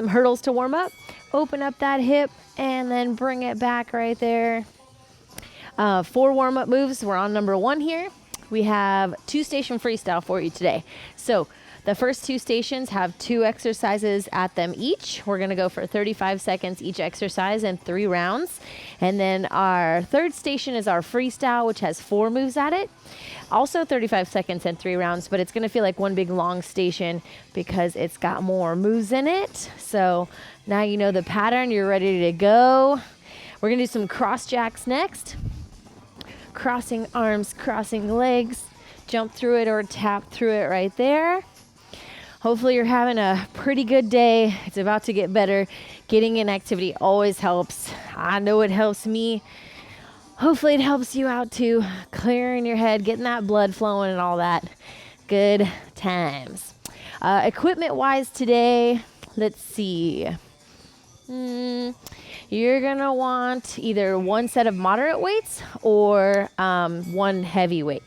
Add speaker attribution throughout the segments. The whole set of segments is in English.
Speaker 1: some hurdles to warm up. Open up that hip and then bring it back right there. 4 warm-up moves. We're on number 1 here. We have 2-station freestyle for you today. So the first 2 stations have 2 exercises at them each. We're gonna go for 35 seconds each exercise and 3 rounds. And then our 3rd station is our freestyle, which has 4 moves at it. Also 35 seconds and 3 rounds, but it's gonna feel like one big long station because it's got more moves in it. So now you know the pattern, you're ready to go. We're gonna do some cross jacks next. Crossing arms, crossing legs, jump through it or tap through it right there. Hopefully you're having a pretty good day. It's about to get better. Getting in activity always helps. I know it helps me. Hopefully it helps you out too. Clearing your head, getting that blood flowing and all that. Good times. Equipment wise today, let's see. You're gonna want either 1 set of moderate weights or 1 heavy weight.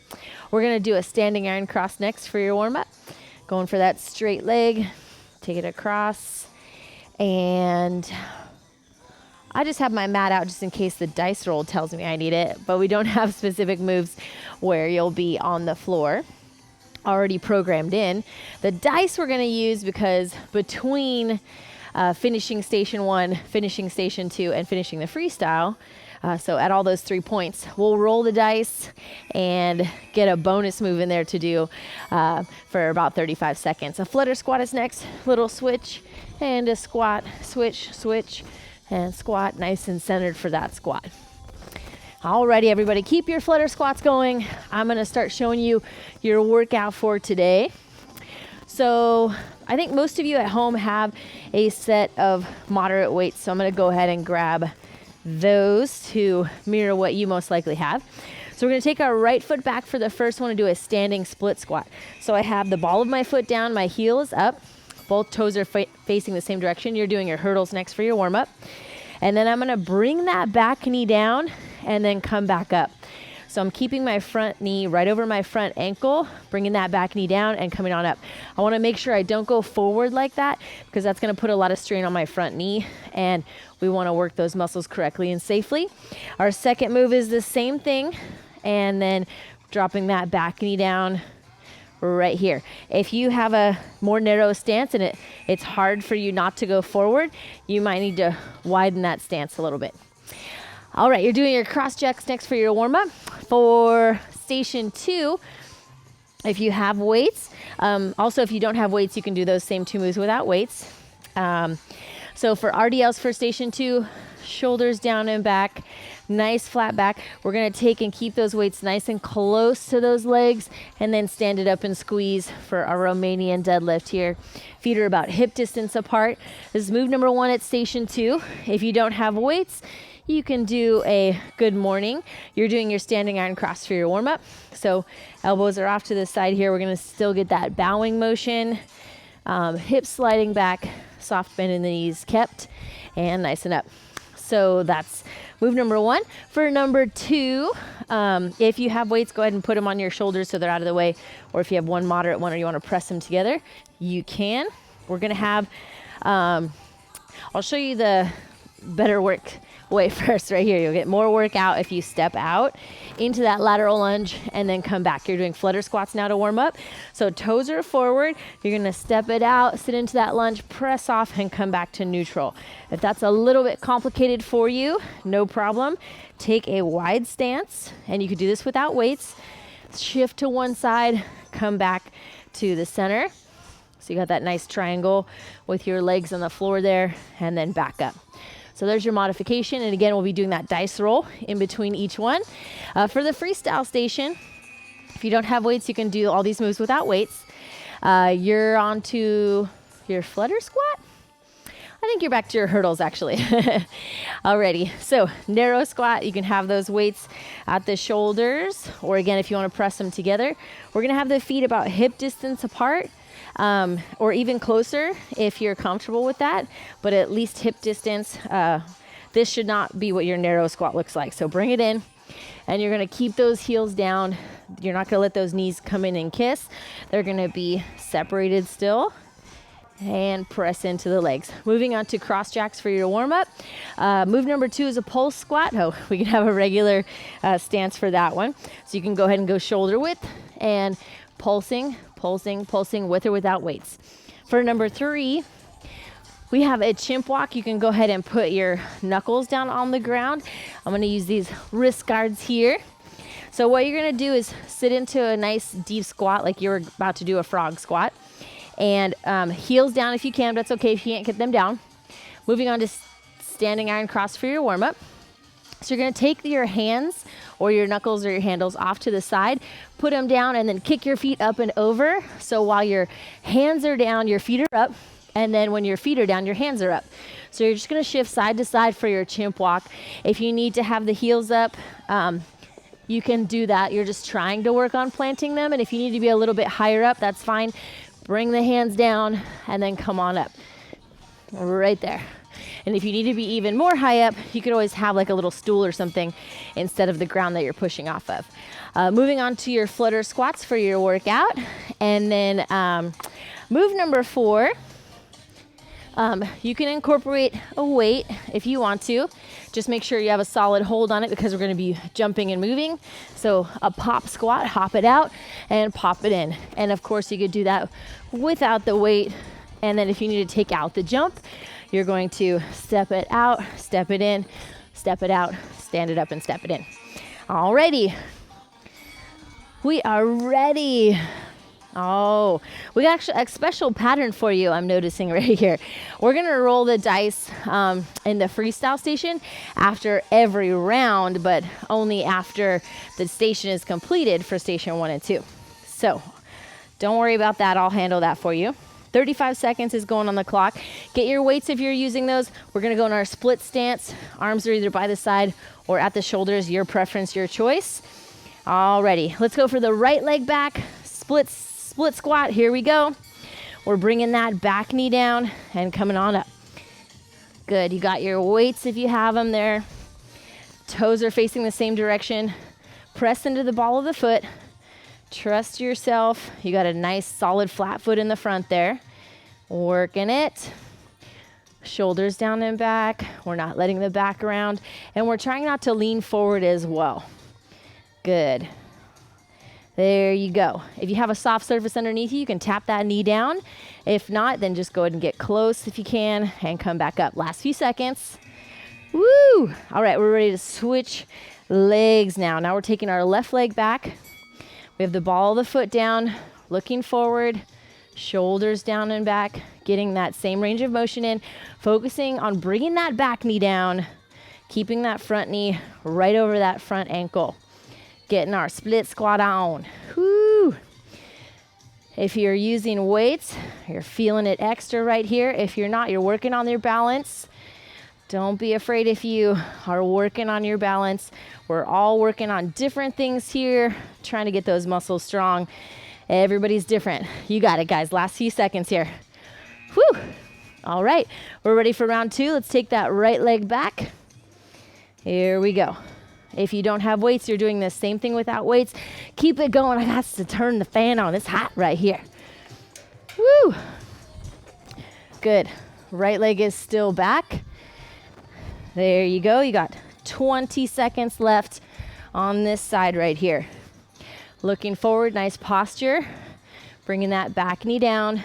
Speaker 1: We're gonna do a standing iron cross next for your warm up. Going for that straight leg, take it across, and I just have my mat out just in case the dice roll tells me I need it, but we don't have specific moves where you'll be on the floor already programmed in. The dice we're gonna use because between finishing station 1, finishing station 2, and finishing the freestyle. So at all those 3 points, we'll roll the dice and get a bonus move in there to do for about 35 seconds. A flutter squat is next, little switch, and a squat, switch, switch, and squat, nice and centered for that squat. Alrighty, everybody, keep your flutter squats going. I'm gonna start showing you your workout for today. So I think most of you at home have a set of moderate weights, so I'm gonna go ahead and grab those to mirror what you most likely have. So we're gonna take our right foot back for the first one and do a standing split squat. So I have the ball of my foot down, my heel is up, both toes are facing the same direction. You're doing your hurdles next for your warm up. And then I'm gonna bring that back knee down and then come back up. So I'm keeping my front knee right over my front ankle, bringing that back knee down and coming on up. I wanna make sure I don't go forward like that because that's gonna put a lot of strain on my front knee, and we wanna work those muscles correctly and safely. Our second move is the same thing, and then dropping that back knee down right here. If you have a more narrow stance and it's hard for you not to go forward, you might need to widen that stance a little bit. All right, you're doing your cross jacks next for your warm up. For station 2, if you have weights, also if you don't have weights, you can do those same 2 moves without weights. So for RDLs for station 2, shoulders down and back, nice flat back. We're gonna take and keep those weights nice and close to those legs and then stand it up and squeeze for our Romanian deadlift here. Feet are about hip distance apart. This is move number 1 at station 2. If you don't have weights, you can do a good morning. You're doing your standing iron cross for your warm up. So elbows are off to the side here. We're gonna still get that bowing motion, hips sliding back, soft bend in the knees kept, and nice and up. So that's move number 1. For number 2, if you have weights, go ahead and put them on your shoulders so they're out of the way. Or if you have one moderate one or you wanna press them together, you can. We're gonna have, I'll show you the better work way first right here. You'll get more workout if you step out into that lateral lunge and then come back. You're doing flutter squats now to warm up. So toes are forward. You're gonna step it out, sit into that lunge, press off, and come back to neutral. If that's a little bit complicated for you, no problem. Take a wide stance, and you could do this without weights. Shift to one side, come back to the center. So you got that nice triangle with your legs on the floor there, and then back up. So there's your modification. And again, we'll be doing that dice roll in between each one. For the freestyle station, if you don't have weights, you can do all these moves without weights. You're on to your flutter squat. I think you're back to your hurdles actually. Alrighty, so narrow squat, you can have those weights at the shoulders, or again, if you wanna press them together. We're gonna have the feet about hip distance apart. Or even closer if you're comfortable with that, but at least hip distance. This should not be what your narrow squat looks like. So bring it in, and you're gonna keep those heels down. You're not gonna let those knees come in and kiss. They're gonna be separated still. and press into the legs. Moving on to cross jacks for your warm up. Move number 2 is a pulse squat. Oh, we can have a regular stance for that one. So you can go ahead and go shoulder width and pulsing with or without weights. For number 3, we have a chimp walk. You can go ahead and put your knuckles down on the ground. I'm going to use these wrist guards here. So what you're going to do is sit into a nice deep squat like you're about to do a frog squat. And heels down if you can. That's okay if you can't get them down. Moving on to standing iron cross for your warm-up. So you're going to take your hands or your knuckles or your handles off to the side, put them down, and then kick your feet up and over. So while your hands are down, your feet are up. And then when your feet are down, your hands are up. So you're just going to shift side to side for your chimp walk. If you need to have the heels up, you can do that. You're just trying to work on planting them. And if you need to be a little bit higher up, that's fine. Bring the hands down and then come on up. Right there. And if you need to be even more high up, you could always have like a little stool or something instead of the ground that you're pushing off of. Moving on to your flutter squats for your workout. And then move number 4. You can incorporate a weight if you want to. Just make sure you have a solid hold on it because we're going to be jumping and moving. So a pop squat, hop it out and pop it in. And of course you could do that without the weight. And then if you need to take out the jump, you're going to step it out, step it in, step it out, stand it up and step it in. Alrighty. We are ready. Oh, we got actually a special pattern for you, I'm noticing right here. We're going to roll the dice in the freestyle station after every round, but only after the station is completed for station 1 and 2. So don't worry about that. I'll handle that for you. 35 seconds is going on the clock. Get your weights if you're using those. We're going to go in our split stance. Arms are either by the side or at the shoulders. Your preference, your choice. Alrighty, let's go for the right leg back. Split squat, here we go. We're bringing that back knee down and coming on up. Good, you got your weights if you have them there. Toes are facing the same direction. Press into the ball of the foot. Trust yourself. You got a nice solid flat foot in the front there. Working it. Shoulders down and back. We're not letting the back around. And we're trying not to lean forward as well. Good. There you go. If you have a soft surface underneath you, you can tap that knee down. If not, then just go ahead and get close if you can and come back up. Last few seconds. Woo! All right, we're ready to switch legs now. Now we're taking our left leg back. We have the ball of the foot down, looking forward, shoulders down and back, getting that same range of motion in, focusing on bringing that back knee down, keeping that front knee right over that front ankle. Getting our split squat on. Whoo! If you're using weights, you're feeling it extra right here. If you're not, you're working on your balance. Don't be afraid if you are working on your balance. We're all working on different things here, trying to get those muscles strong. Everybody's different. You got it, guys. Last few seconds here. Whew! All right, we're ready for round 2. Let's take that right leg back. Here we go. If you don't have weights, you're doing the same thing without weights. Keep it going. I got to turn the fan on. It's hot right here. Woo! Good. Right leg is still back. There you go. You got 20 seconds left on this side right here. Looking forward, nice posture. Bringing that back knee down.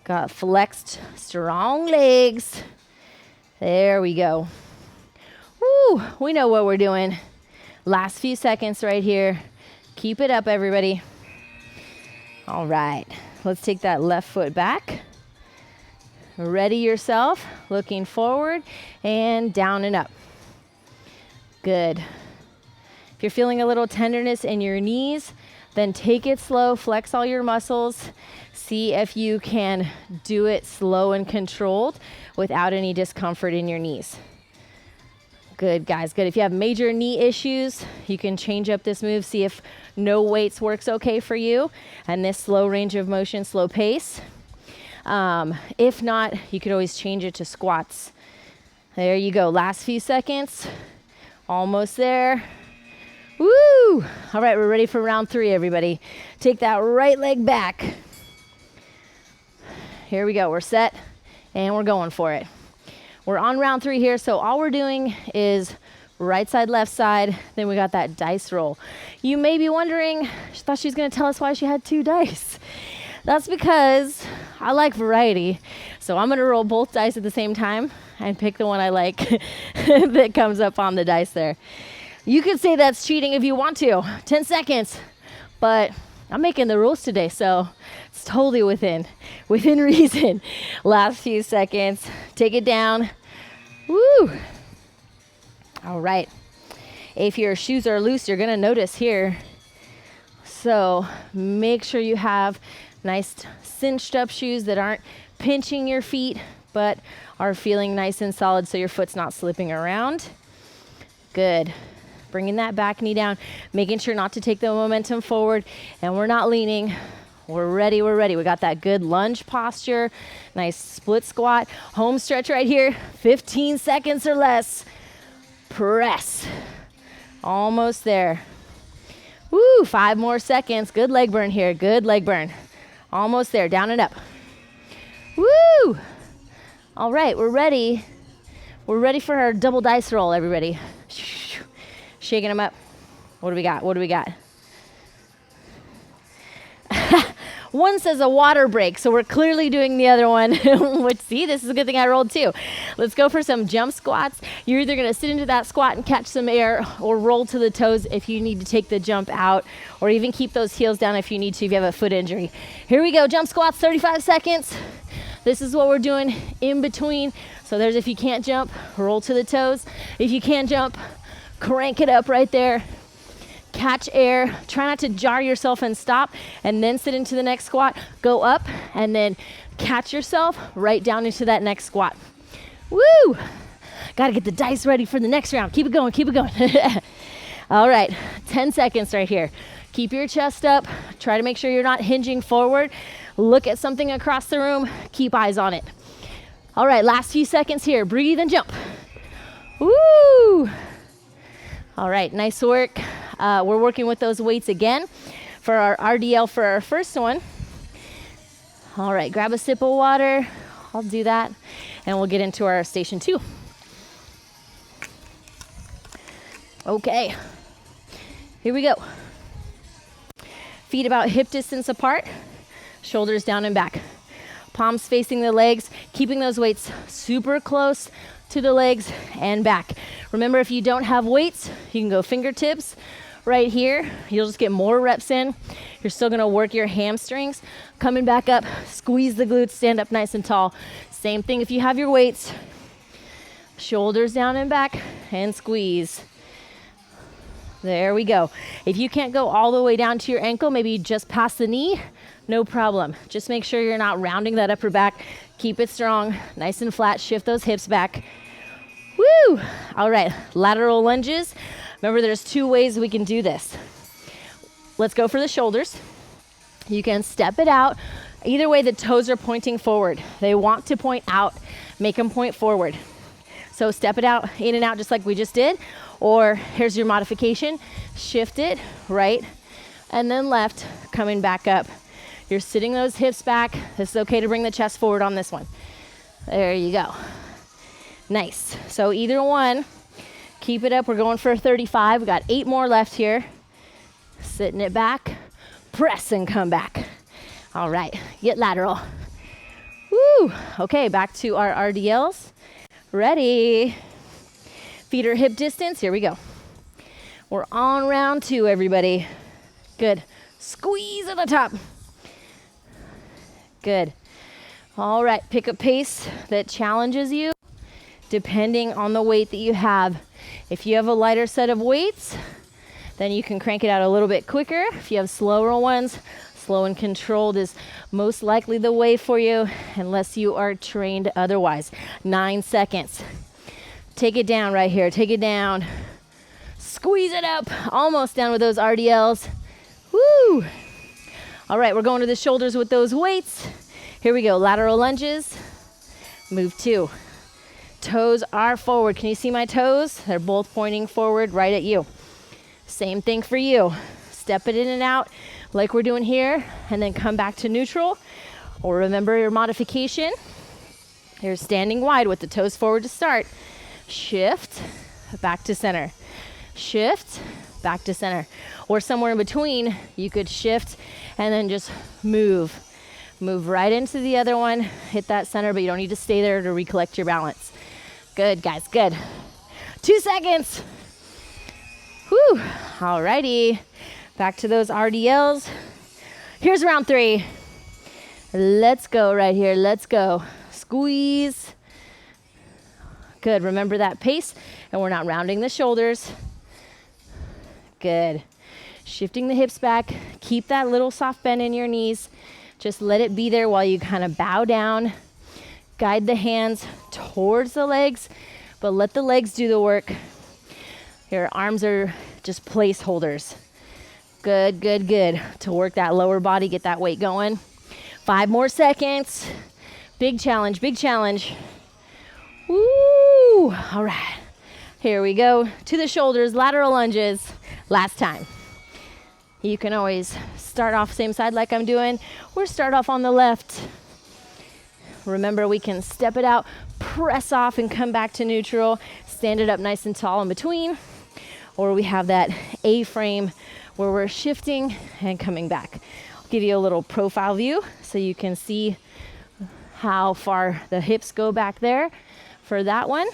Speaker 1: Got flexed, strong legs. There we go. Woo, we know what we're doing. Last few seconds right here. Keep it up, everybody. All right, let's take that left foot back. Ready yourself, looking forward and down and up. Good. If you're feeling a little tenderness in your knees, then take it slow, flex all your muscles. See if you can do it slow and controlled without any discomfort in your knees. Good, guys, good. If you have major knee issues, you can change up this move, see if no weights works okay for you, and this slow range of motion, slow pace. If not, you could always change it to squats. There you go. Last few seconds. Almost there. Woo! All right, we're ready for round 3, everybody. Take that right leg back. Here we go. We're set and we're going for it. We're on round 3 here, so all we're doing is right side, left side, then we got that dice roll. You may be wondering, she thought she was gonna tell us why she had 2 dice. That's because I like variety, so I'm gonna roll both dice at the same time and pick the one I like that comes up on the dice there. You could say that's cheating if you want to, 10 seconds, but I'm making the rules today, so it's totally within reason. Last few seconds, take it down. Woo! All right. If your shoes are loose, you're gonna notice here. So make sure you have nice cinched up shoes that aren't pinching your feet, but are feeling nice and solid so your foot's not slipping around. Good. Bringing that back knee down, making sure not to take the momentum forward, and we're not leaning. We're ready, we're ready. We got that good lunge posture, nice split squat, home stretch right here, 15 seconds or less. Press. Almost there. Woo, 5 more seconds. Good leg burn here, good leg burn. Almost there, down and up. Woo! All right, we're ready. We're ready for our double dice roll, everybody. Shaking them up. What do we got? What do we got? One says a water break, so we're clearly doing the other one. Which, see, this is a good thing I rolled too. Let's go for some jump squats. You're either gonna sit into that squat and catch some air, or roll to the toes if you need to take the jump out, or even keep those heels down if you need to, if you have a foot injury. Here we go, jump squats, 35 seconds. This is what we're doing in between. So there's if you can't jump, roll to the toes. If you can jump, crank it up right there. Catch air, try not to jar yourself and stop, and then sit into the next squat, go up, and then catch yourself right down into that next squat. Woo! Gotta get the dice ready for the next round. Keep it going, keep it going. All right, 10 seconds right here. Keep your chest up, try to make sure you're not hinging forward. Look at something across the room, keep eyes on it. All right, last few seconds here, breathe and jump. Woo! All right, nice work. We're working with those weights again for our RDL for our first one. All right, grab a sip of water. I'll do that, and we'll get into our station 2. Okay, here we go. Feet about hip distance apart, shoulders down and back. Palms facing the legs, keeping those weights super close to the legs and back. Remember, if you don't have weights, you can go fingertips right here. You'll just get more reps in. You're still gonna work your hamstrings. Coming back up, squeeze the glutes, stand up nice and tall. Same thing if you have your weights. Shoulders down and back and squeeze. There we go. If you can't go all the way down to your ankle, maybe just past the knee, no problem. Just make sure you're not rounding that upper back. Keep it strong, nice and flat. Shift those hips back. Woo! All right, lateral lunges. Remember, there's 2 ways we can do this. Let's go for the shoulders. You can step it out. Either way, the toes are pointing forward. They want to point out, make them point forward. So step it out, in and out, just like we just did. Or here's your modification. Shift it right and then left, coming back up. You're sitting those hips back. This is okay to bring the chest forward on this one. There you go. Nice. So either one, keep it up. We're going for 35. We got 8 more left here. Sitting it back, press and come back. All right, get lateral. Woo! Okay, back to our RDLs. Ready? Feet are hip distance. Here we go. We're on round 2, everybody. Good. Squeeze at the top. Good. All right, pick a pace that challenges you depending on the weight that you have. If you have a lighter set of weights, then you can crank it out a little bit quicker. If you have slower ones, slow and controlled is most likely the way for you, unless you are trained otherwise. 9 seconds. Take it down right here. Take it down. Squeeze it up. Almost down with those RDLs. Woo! All right, we're going to the shoulders with those weights. Here we go. Lateral lunges. Move 2. Toes are forward. Can you see my toes? They're both pointing forward right at you. Same thing for you. Step it in and out like we're doing here, and then come back to neutral. Or remember your modification. You're standing wide with the toes forward to start. Shift, back to center. Shift, back to center. Or somewhere in between, you could shift and then just move. Move right into the other one, hit that center, but you don't need to stay there to recollect your balance. Good, guys, good. 2 seconds. Whew, alrighty. Back to those RDLs. Here's round 3. Let's go right here, let's go. Squeeze. Good, remember that pace, and we're not rounding the shoulders. Good. Shifting the hips back, keep that little soft bend in your knees. Just let it be there while you kind of bow down. Guide the hands towards the legs, but let the legs do the work. Your arms are just placeholders. Good, good, good. To work that lower body, get that weight going. 5 more seconds. Big challenge, big challenge. Woo! All right. Here we go. To the shoulders, lateral lunges. Last time. You can always start off same side like I'm doing, or start off on the left. Remember, we can step it out, press off and come back to neutral, stand it up nice and tall in between, or we have that A-frame where we're shifting and coming back. I'll give you a little profile view so you can see how far the hips go back there for that one.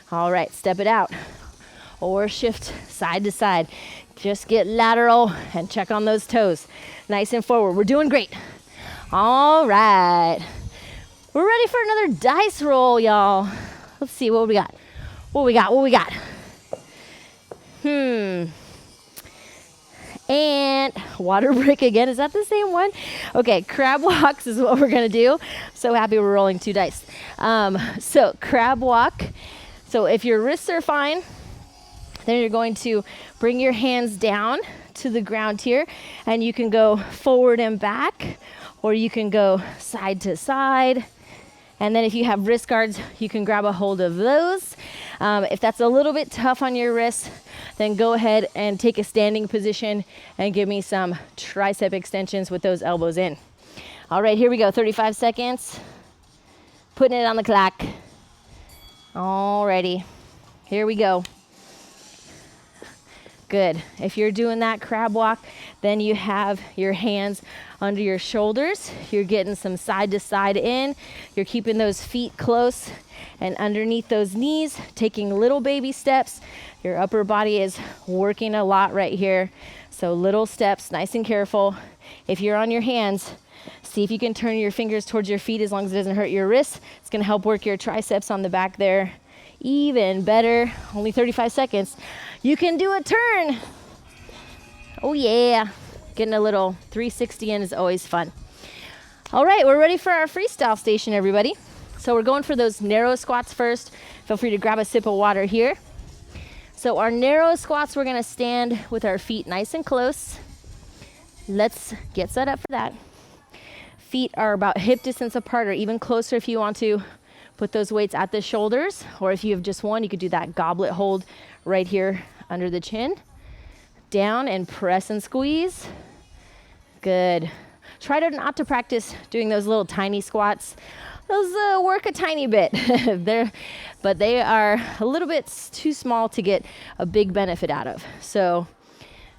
Speaker 1: All right, step it out or shift side to side. Just get lateral and check on those toes. Nice and forward. We're doing great. All right. We're ready for another dice roll, y'all. Let's see what we got. What we got. And water break again. Is that the same one? Okay, crab walks is what we're going to do. So happy we're rolling 2 dice. So crab walk. So if your wrists are fine, then you're going to bring your hands down to the ground here, and you can go forward and back, or you can go side to side. And then if you have wrist guards, you can grab a hold of those. If that's a little bit tough on your wrists, then go ahead and take a standing position and give me some tricep extensions with those elbows in. All right, here we go, 35 seconds. Putting it on the clock. Alrighty, here we go. Good. If you're doing that crab walk, then you have your hands under your shoulders. You're getting some side to side in. You're keeping those feet close and underneath those knees, taking little baby steps. Your upper body is working a lot right here. So little steps, nice and careful. If you're on your hands, see if you can turn your fingers towards your feet as long as it doesn't hurt your wrists. It's going to help work your triceps on the back there. Even better, only 35 seconds. You can do a turn. Oh yeah, getting a little 360 in is always fun. All right, we're ready for our freestyle station, everybody. So we're going for those narrow squats first. Feel free to grab a sip of water here. So our narrow squats, we're gonna stand with our feet nice and close. Let's get set up for that. Feet are about hip distance apart or even closer if you want to. Put those weights at the shoulders, or if you have just one, you could do that goblet hold right here under the chin. Down and press and squeeze. Good. Try to not to practice doing those little tiny squats. Those work a tiny bit, but they are a little bit too small to get a big benefit out of. So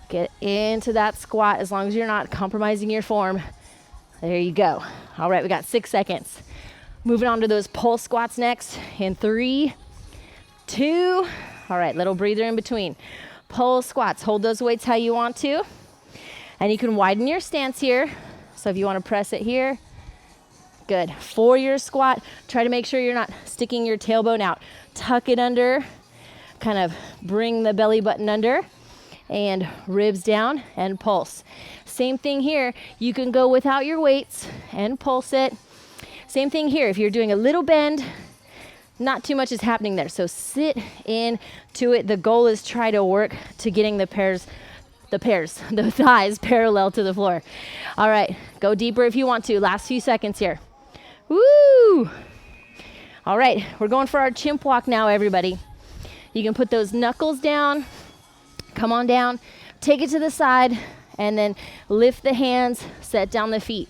Speaker 1: get into that squat as long as you're not compromising your form. There you go. All right, we got 6 seconds. Moving on to those pulse squats next in 3, 2. All right, little breather in between. Pulse squats, hold those weights how you want to. And you can widen your stance here. So if you want to press it here, good. For your squat, try to make sure you're not sticking your tailbone out. Tuck it under, kind of bring the belly button under, and ribs down and pulse. Same thing here, you can go without your weights and pulse it. Same thing here, if you're doing a little bend, not too much is happening there. So sit in to it. The goal is try to work to getting the thighs parallel to the floor. All right, go deeper if you want to. Last few seconds here. Woo! All right, we're going for our chimp walk now, everybody. You can put those knuckles down, come on down, take it to the side, and then lift the hands, set down the feet.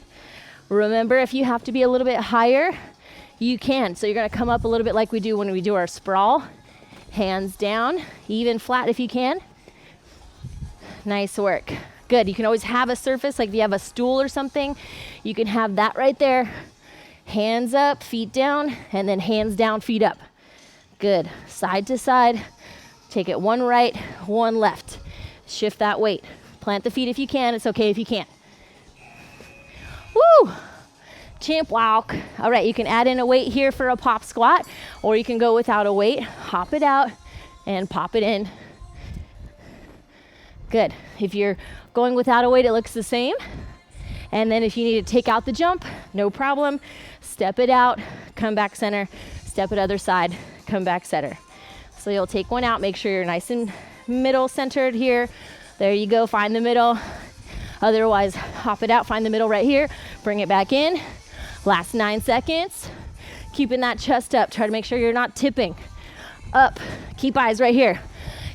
Speaker 1: Remember, if you have to be a little bit higher, you can. So you're gonna come up a little bit like we do when we do our sprawl. Hands down, even flat if you can. Nice work. Good. You can always have a surface, like if you have a stool or something, you can have that right there. Hands up, feet down, and then hands down, feet up. Good. Side to side. Take it one right, one left. Shift that weight. Plant the feet if you can. It's okay if you can't. Woo! Chimp walk. All right, you can add in a weight here for a pop squat, or you can go without a weight. Hop it out and pop it in. Good. If you're going without a weight, it looks the same. And then if you need to take out the jump, no problem. Step it out, come back center, step it other side, come back center. So you'll take one out, make sure you're nice and middle centered here. There you go, find the middle. Otherwise, hop it out, find the middle right here, bring it back in. Last 9 seconds. Keeping that chest up, try to make sure you're not tipping. Up, keep eyes right here.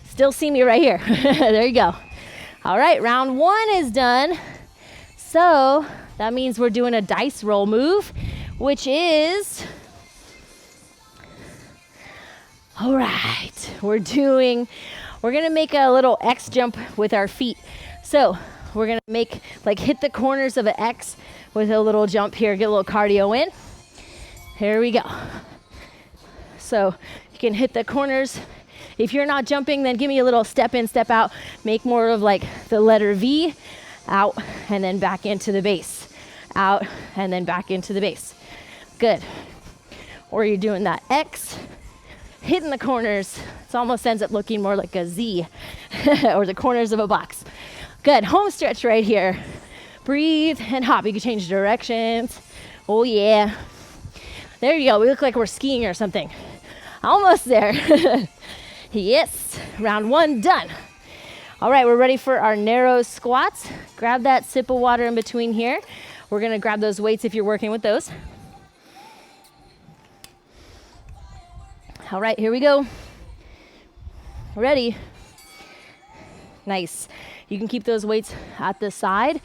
Speaker 1: Still see me right here. There you go. All right, round 1 is done. So that means we're doing a dice roll move, which is, all right, we're gonna make a little X jump with our feet. So we're gonna make, like, hit the corners of an X with a little jump here, get a little cardio in. Here we go. So you can hit the corners. If you're not jumping, then give me a little step in, step out. Make more of like the letter V, out, and then back into the base. Out, and then back into the base. Good. Or you're doing that X, hitting the corners. It almost ends up looking more like a Z, or the corners of a box. Good. Home stretch right here. Breathe and hop. You can change directions. Oh yeah. There you go. We look like we're skiing or something. Almost there. Yes. Round 1 done. All right, we're ready for our narrow squats. Grab that sip of water in between here. We're gonna grab those weights if you're working with those. All right, here we go. Ready? Nice. You can keep those weights at the side.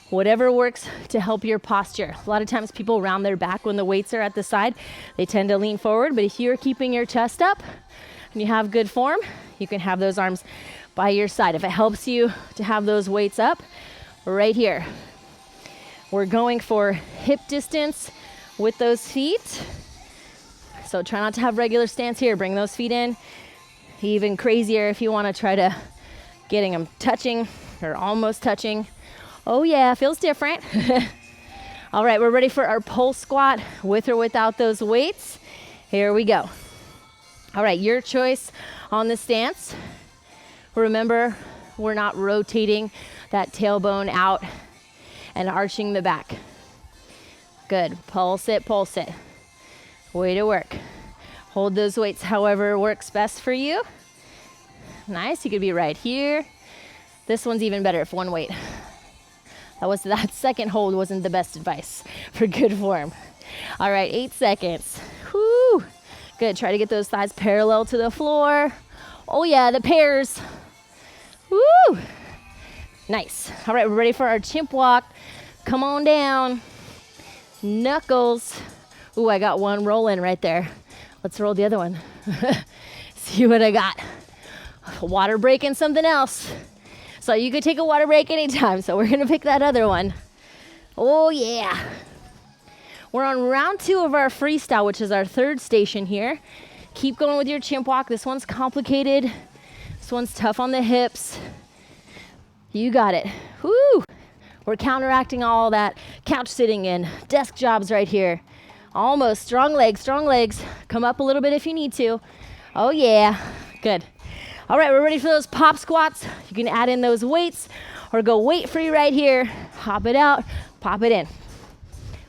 Speaker 1: Whatever works to help your posture. A lot of times people round their back when the weights are at the side. They tend to lean forward, but if you're keeping your chest up and you have good form, you can have those arms by your side. If it helps you to have those weights up, right here. We're going for hip distance with those feet. So try not to have regular stance here. Bring those feet in. Even crazier if you want to try to getting them touching or almost touching. Oh yeah, feels different. All right, we're ready for our pole squat with or without those weights. Here we go. All right, your choice on the stance. Remember, we're not rotating that tailbone out and arching the back. Good, pulse it, pulse it. Way to work. Hold those weights however works best for you. Nice, you could be right here. This one's even better if one weight. That second hold wasn't the best advice for good form. All right, 8 seconds. Whoo! Good, try to get those thighs parallel to the floor. Oh yeah, the pairs. Woo! Nice. All right, we're ready for our chimp walk. Come on down. Knuckles. Ooh, I got one rolling right there. Let's roll the other one. See what I got. A water break and something else. So you could take a water break anytime, so we're gonna pick that other one. Oh yeah. We're on round 2 of our freestyle, which is our 3rd station here. Keep going with your chimp walk. This one's complicated. This one's tough on the hips. You got it. Woo! We're counteracting all that couch sitting and desk jobs right here. Almost. Strong legs, strong legs. Come up a little bit if you need to. Oh yeah. Good. All right, we're ready for those pop squats. You can add in those weights or go weight free right here. Hop it out, pop it in.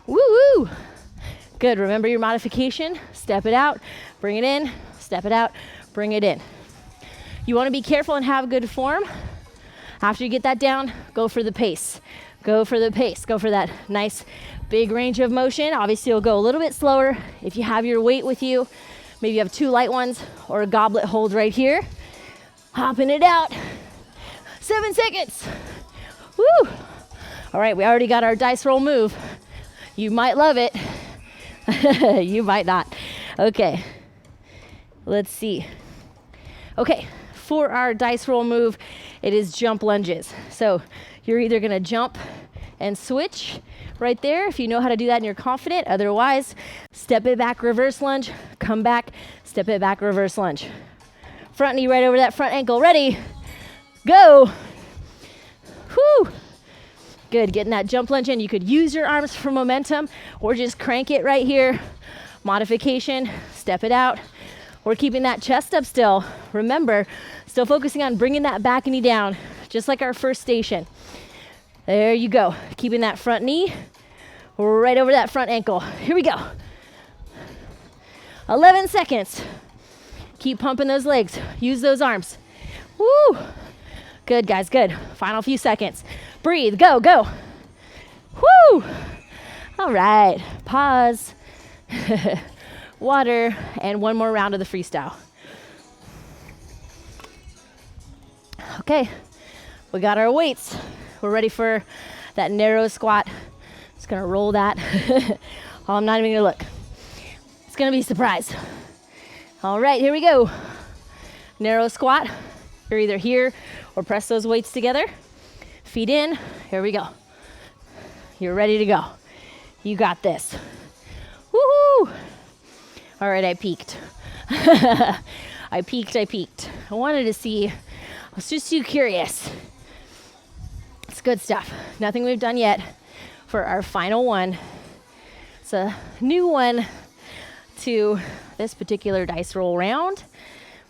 Speaker 1: Woo woo. Good, remember your modification. Step it out, bring it in, step it out, bring it in. You wanna be careful and have good form. After you get that down, go for the pace. Go for the pace, go for that nice big range of motion. Obviously you'll go a little bit slower if you have your weight with you. Maybe you have 2 light ones or a goblet hold right here. Hopping it out. 7 seconds. Woo! All right, we already got our dice roll move. You might love it. You might not. Okay. Let's see. Okay. For our dice roll move, it is jump lunges. So you're either going to jump and switch right there if you know how to do that and you're confident. Otherwise, step it back, reverse lunge, come back, step it back, reverse lunge. Front knee right over that front ankle. Ready? Go. Whew. Good, getting that jump lunge in. You could use your arms for momentum or just crank it right here. Modification, step it out. We're keeping that chest up still. Remember, still focusing on bringing that back knee down, just like our first station. There you go. Keeping that front knee right over that front ankle. Here we go. 11 seconds. Keep pumping those legs. Use those arms. Woo! Good, guys, good. Final few seconds. Breathe, go, go. Woo! All right, pause. Water, and one more round of the freestyle. Okay, we got our weights. We're ready for that narrow squat. Just gonna roll that. Oh, I'm not even gonna look. It's gonna be a surprise. All right, here we go. Narrow squat. You're either here or press those weights together. Feet in, here we go. You're ready to go. You got this. Woohoo! All right, I peaked. I peaked. I wanted to see, I was just too curious. It's good stuff. Nothing we've done yet for our final one. It's a new one to this particular dice roll round.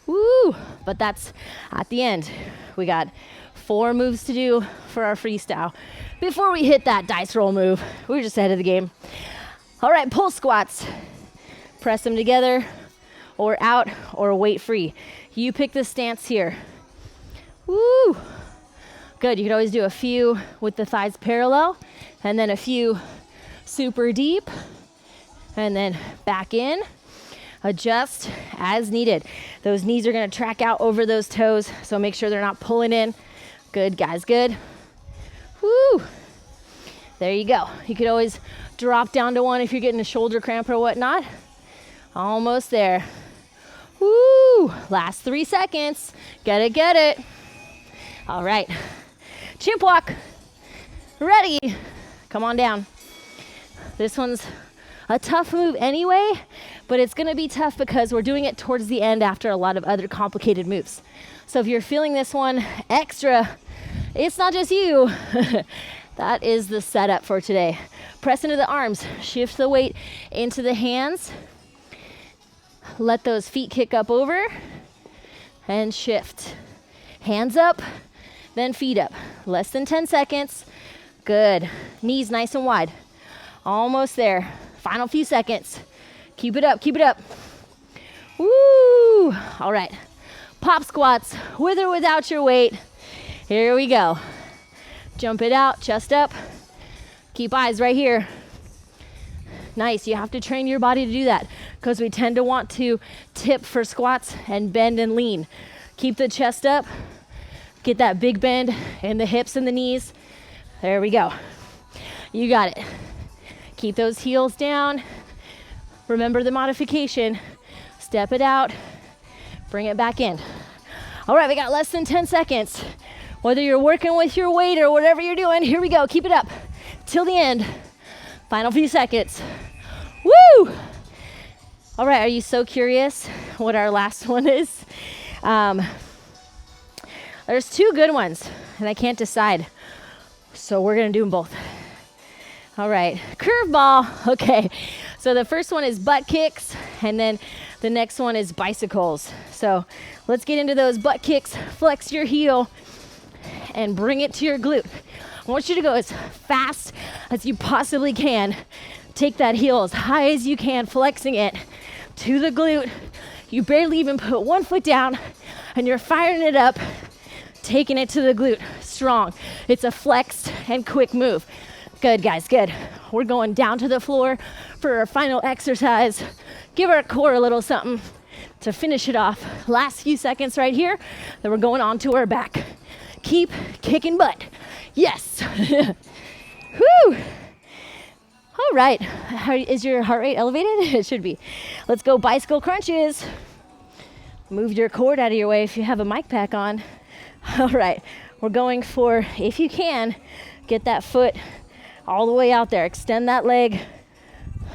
Speaker 1: Woo! But that's at the end. We got 4 moves to do for our freestyle. Before we hit that dice roll move, we're just ahead of the game. All right, pull squats. Press them together or out or weight free. You pick the stance here. Woo! Good, you could always do a few with the thighs parallel and then a few super deep and then back in. Adjust as needed. Those knees are gonna track out over those toes, so make sure they're not pulling in. Good, guys, good. Woo! There you go. You could always drop down to one if you're getting a shoulder cramp or whatnot. Almost there. Woo! Last 3 seconds. Get it, get it. All right. Chimp walk. Ready. Come on down. This one's a tough move anyway, but it's gonna be tough because we're doing it towards the end after a lot of other complicated moves. So if you're feeling this one extra, it's not just you. That is the setup for today. Press into the arms. Shift the weight into the hands. Let those feet kick up over and shift. Hands up, then feet up. Less than 10 seconds. Good. Knees nice and wide. Almost there. Final few seconds. Keep it up, keep it up. Woo! All right. Pop squats with or without your weight. Here we go. Jump it out, chest up. Keep eyes right here. Nice, you have to train your body to do that because we tend to want to tip for squats and bend and lean. Keep the chest up. Get that big bend in the hips and the knees. There we go. You got it. Keep those heels down. Remember the modification. Step it out. Bring it back in. All right, we got less than 10 seconds. Whether you're working with your weight or whatever you're doing, here we go. Keep it up till the end. Final few seconds. Woo! All right, are you so curious what our last one is? There's 2 good ones, and I can't decide. So we're gonna do them both. All right, curveball. Okay, so the first one is butt kicks, and then the next one is bicycles. So let's get into those butt kicks. Flex your heel and bring it to your glute. I want you to go as fast as you possibly can. Take that heel as high as you can, flexing it to the glute. You barely even put one foot down, and you're firing it up, taking it to the glute. Strong. It's a flexed and quick move. Good, guys, good. We're going down to the floor for our final exercise. Give our core a little something to finish it off. Last few seconds right here, then we're going on to our back. Keep kicking butt. Yes. Whew. All right. Is your heart rate elevated? It should be. Let's go bicycle crunches. Move your cord out of your way if you have a mic pack on. All right. We're going for, if you can, get that foot all the way out there. Extend that leg.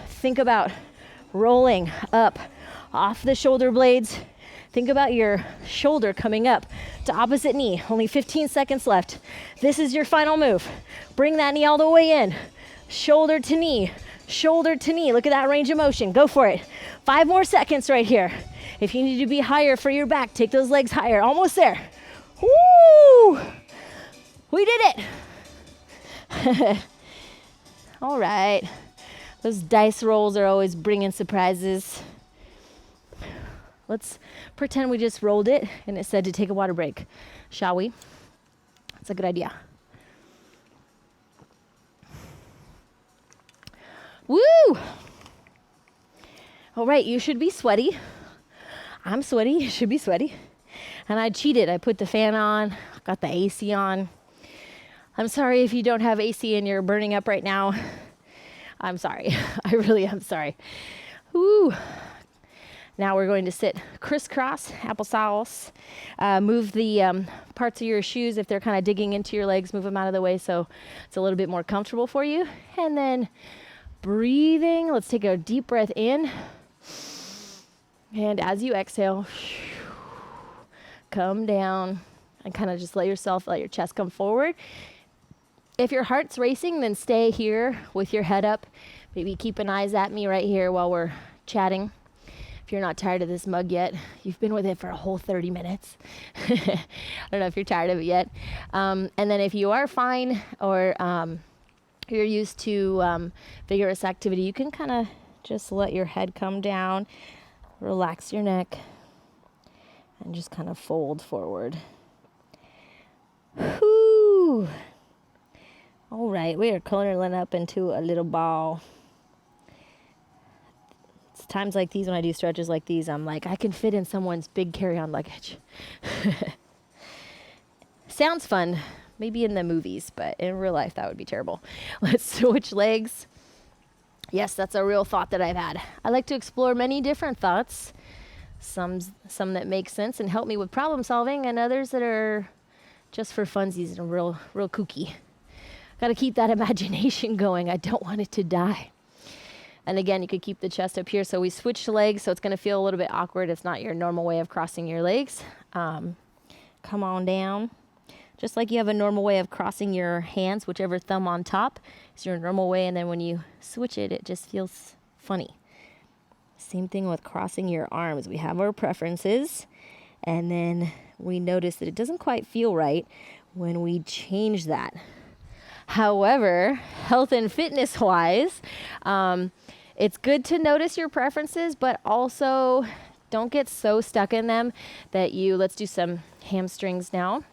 Speaker 1: Think about rolling up off the shoulder blades. Think about your shoulder coming up to opposite knee. Only 15 seconds left. This is your final move. Bring that knee all the way in. Shoulder to knee, shoulder to knee. Look at that range of motion. Go for it. 5 more seconds right here. If you need to be higher for your back, take those legs higher. Almost there. Woo! We did it. All right. Those dice rolls are always bringing surprises. Let's pretend we just rolled it and it said to take a water break. Shall we? That's a good idea. Woo! All right, you should be sweaty. I'm sweaty, you should be sweaty. And I cheated. I put the fan on, got the AC on. I'm sorry if you don't have AC and you're burning up right now. I'm sorry. I really am sorry. Woo! Now we're going to sit crisscross, applesauce. Move the parts of your shoes, if they're kind of digging into your legs, move them out of the way so it's a little bit more comfortable for you. And then breathing. Let's take a deep breath in. And as you exhale, come down and kind of just let your chest come forward. If your heart's racing, then stay here with your head up. Maybe keep an eyes at me right here while we're chatting. If you're not tired of this mug yet, you've been with it for a whole 30 minutes. I don't know if you're tired of it yet. And then if you are fine or you're used to vigorous activity, you can kind of just let your head come down, relax your neck, and just kind of fold forward. Whew. All right, we are curling up into a little ball. It's times like these when I do stretches like these, I'm like, I can fit in someone's big carry-on luggage. Sounds fun. Maybe in the movies, but in real life, that would be terrible. Let's switch legs. Yes, that's a real thought that I've had. I like to explore many different thoughts, some that make sense and help me with problem solving, and others that are just for funsies and real kooky. Got to keep that imagination going. I don't want it to die. And again, you could keep the chest up here. So we switched legs, so it's going to feel a little bit awkward. It's not your normal way of crossing your legs. Come on down. Just like you have a normal way of crossing your hands, whichever thumb on top is your normal way. And then when you switch it, it just feels funny. Same thing with crossing your arms. We have our preferences, and then we notice that it doesn't quite feel right when we change that. However, health and fitness wise, it's good to notice your preferences, but also don't get so stuck in them that let's do some hamstrings now.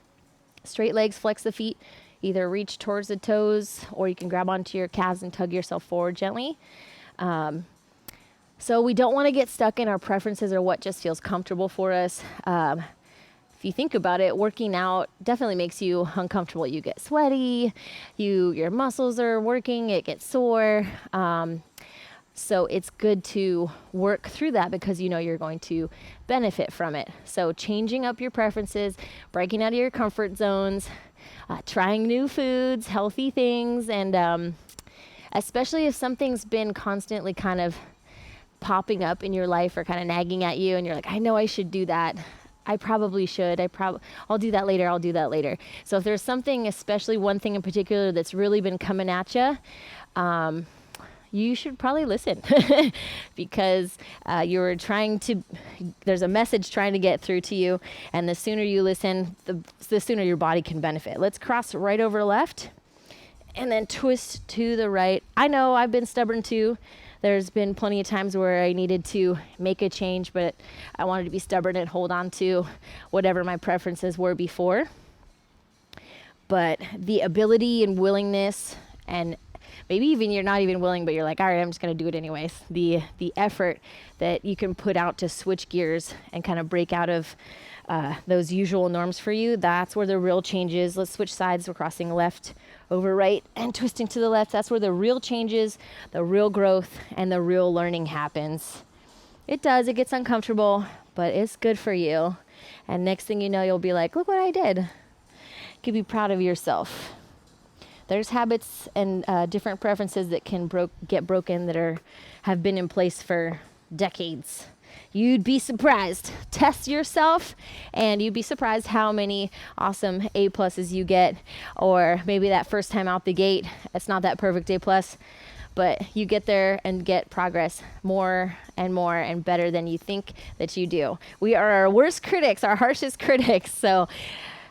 Speaker 1: Straight legs, flex the feet, either reach towards the toes or you can grab onto your calves and tug yourself forward gently. So we don't want to get stuck in our preferences or what just feels comfortable for us. If you think about it, working out definitely makes you uncomfortable. You get sweaty, your muscles are working, it gets sore. So it's good to work through that because you know you're going to benefit from it. So changing up your preferences, breaking out of your comfort zones, trying new foods, healthy things, and especially if something's been constantly kind of popping up in your life or kind of nagging at you and you're like, I know I should do that. I probably should. I'll do that later. So if there's something, especially one thing in particular that's really been coming at you, you should probably listen because there's a message trying to get through to you. And the sooner you listen, the sooner your body can benefit. Let's cross right over left and then twist to the right. I know I've been stubborn too. There's been plenty of times where I needed to make a change, but I wanted to be stubborn and hold on to whatever my preferences were before. But the ability and willingness and maybe even you're not even willing, but you're like, all right, I'm just going to do it anyways. The effort that you can put out to switch gears and kind of break out of those usual norms for you, that's where the real change is. Let's switch sides. We're crossing left over right and twisting to the left. That's where the real changes, the real growth, and the real learning happens. It does. It gets uncomfortable, but it's good for you. And next thing you know, you'll be like, look what I did. You can be proud of yourself. There's habits and different preferences that can get broken that have been in place for decades. You'd be surprised. Test yourself, and you'd be surprised how many awesome A pluses you get. Or maybe that first time out the gate, it's not that perfect A plus, but you get there and get progress more and better than you think that you do. We are our worst critics, our harshest critics. So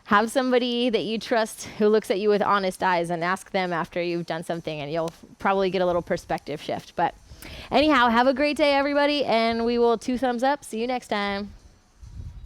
Speaker 1: have somebody that you trust who looks at you with honest eyes and ask them after you've done something, and you'll probably get a little perspective shift. But anyhow, have a great day, everybody, and we will 2 thumbs up. See you next time.